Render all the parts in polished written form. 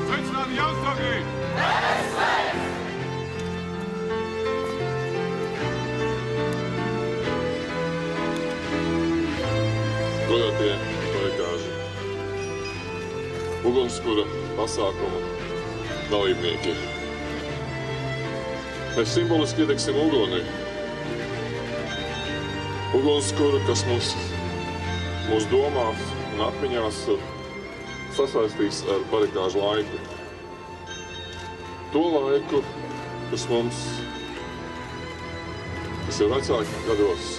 Sveicināti Jaunstogi! Godātie kolēģi, ugunskura pasākuma dalībnieki. Mēs simboliski iedegsim uguni. Ugunskura, kas mūsu domās un atmiņās sasaistīs ar barikāžu laiku. To laiku, kas ir vecāki gados,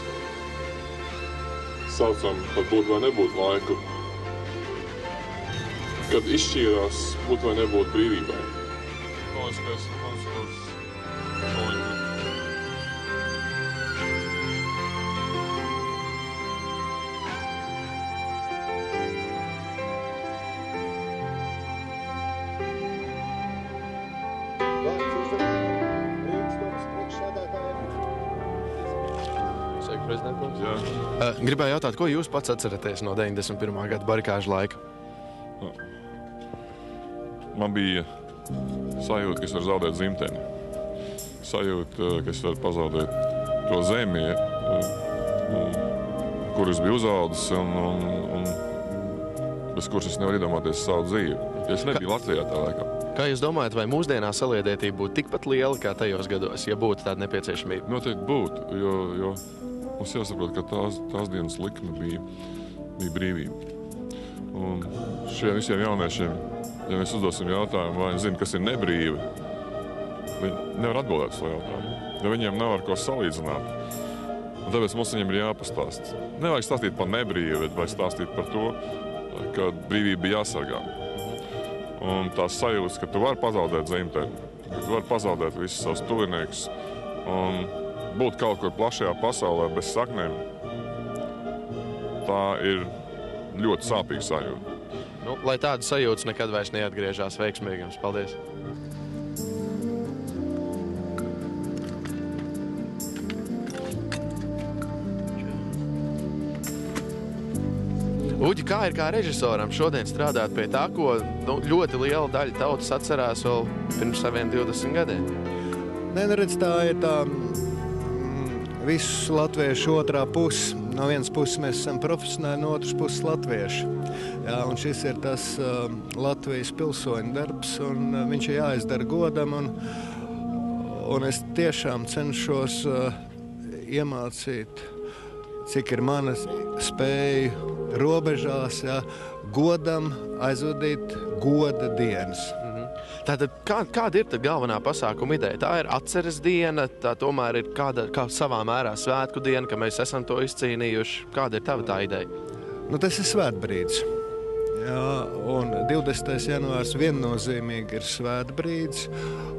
saucam par būt vai nebūt laiku, kad izšķīrās būt vai nebūt brīvībai. Politiskais konsults Olimpi. Gribēju jautāt, ko jūs pats atceraties no 91. gada barikāžu laika? Man bija sajūta, ka es varu zaudēt dzimteni. Sajūta, ka es varu pazaudēt to zemi, kur es biju uzaudzis un bez kuras es nevaru iedomāties savu dzīvi. Es nebiju Latvijā tā laikā. Kā jūs domājat, vai mūsdienās saliedētība būtu tikpat liela kā tajos gados, ja būtu tāda nepieciešamība? Noteikti būtu, jo mums jāsaprot, ka tās dienas likme bija brīvība. Un šiem visiem jauniešiem, ja mēs uzdosim jautājumu, vai viņi zina, kas ir nebrīvi, viņi nevar atbildēt šo jautājumu, jo viņiem nav ar ko salīdzināt. Un tāpēc mums viņiem ir jāpastāst. Nevajag stāstīt par nebrīvi, bet vajag stāstīt par to, ka brīvība bija jāsargā. Un tās sajūtas, ka tu vari pazaudēt dzimteni, ka tu vari pazaudēt visus savus tuviniekus un būt kaut kur plašajā pasaulē bez saknēm, tā ir ļoti sāpīga sajūta. Lai tādas sajūtas nekad vairs neatgriežās veiksmīgi jums. Paldies! Uģi, kā ir kā režisoram šodien strādāt pie tā, ko ļoti liela daļa tautas atcerās vēl pirms saviem 20 gadiem? Neredz, tā ir tā visu latviešu otrā puse. No vienas puses mēs esam profesionāli, no otras puses latvieši. Jā, un šis ir tas Latvijas pilsoņu darbs, un viņš ir jāizdara godam, un es tiešām cenšos iemācīt, cik ir mana spēja robežās, jā, godam aizvadīt goda dienas. Tātad, kāda ir tad galvenā pasākuma ideja? Tā ir atceres diena, tā tomēr ir kā savā mērā svētku diena, ka mēs esam to izcīnījuši. Kāda ir tava tā ideja? Tas ir svētbrīdis. Jā, un 20. janvārs viennozīmīgi ir svētbrīdis,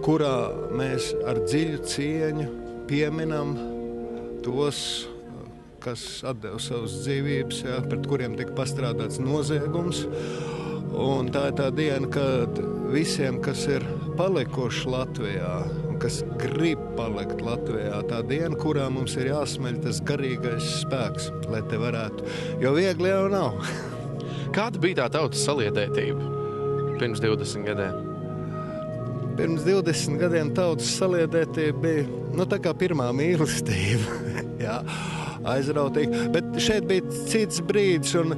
kurā mēs ar dziļu cieņu pieminam tos, kas atdeva savas dzīvības, jā, pret kuriem tika pastrādāts noziegums. Un tā ir tā diena, kad visiem, kas ir palikuši Latvijā, un kas grib palikt Latvijā, tā diena, kurā mums ir jāsmeļ tas garīgais spēks, lai te varētu, jo viegli jau nav. Kāda bija tā tautas saliedētība pirms 20 gadiem? Pirms 20 gadiem tautas saliedētība bija, tā kā pirmā mīlestība, jā, aizrautīgi. Bet šeit bija cits brīdis, un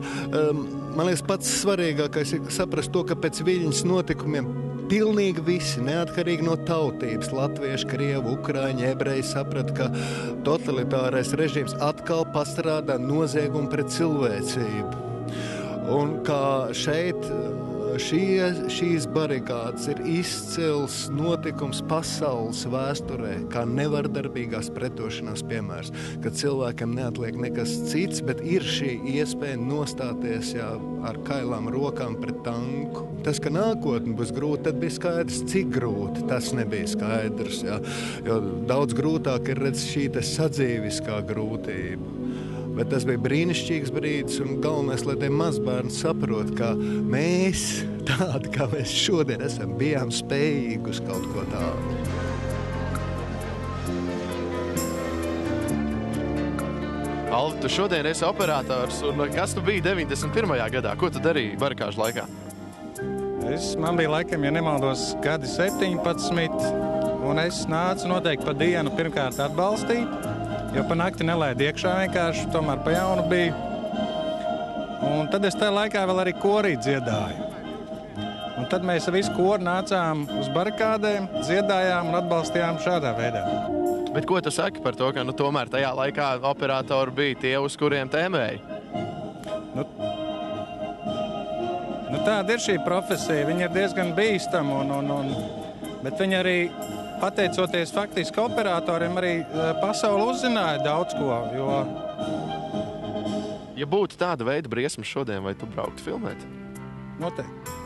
man liekas, pats svarīgākais ir saprast to, ka pēc Viļņas notikumiem pilnīgi visi, neatkarīgi no tautības, latvieši, krievi, ukrāņi, ebreji, saprata, ka totalitārais režīms atkal pastrādā noziegumu pret cilvēcību. Un kā šeit šīs barikādes ir izcils notikums pasaules vēsturē, kā nevardarbīgās pretošanās piemērs, kad cilvēkiem neatliek nekas cits, bet ir šī iespēja nostāties ar kailām rokām pret tanku. Tas, ka nākotne būs grūta, tad bija skaidrs, cik grūti. Tas nebija skaidrs, jo daudz grūtāk ir redz šī sadzīviskā grūtība. Bet tas bija brīnišķīgs brīdis, un galvenais, lai tie mazbērni saprot, ka mēs, tādi kā mēs šodien esam, bijām spējīgi uz kaut ko tādu. Alvi, tu šodien esi operators, un kas tu biji 91. gadā? Ko tu darīji barakāžu laikā? Man bija laikam, ja nemaldos, gadi 17, un es nācu noteikti pa dienu pirmkārt atbalstīt, jo pa nakti nelaid iekšā vienkārši, tomēr pa jaunu bija. Un tad es tajā laikā vēl arī korī dziedāju. Un tad mēs visu koru nācām uz barakādēm, dziedājām un atbalstījām šādā veidā. Bet ko tu saki par to, ka tomēr tajā laikā operatori bija tie, uz kuriem tēmēji? Tāda ir šī profesija. Viņa ir diezgan bīstama, bet viņa arī, pateicoties faktiski operatoriem, arī pasauli uzzināja daudz ko. Ja būtu tāda veida briesmas šodien, vai tu brauktu filmēt? Noteikti.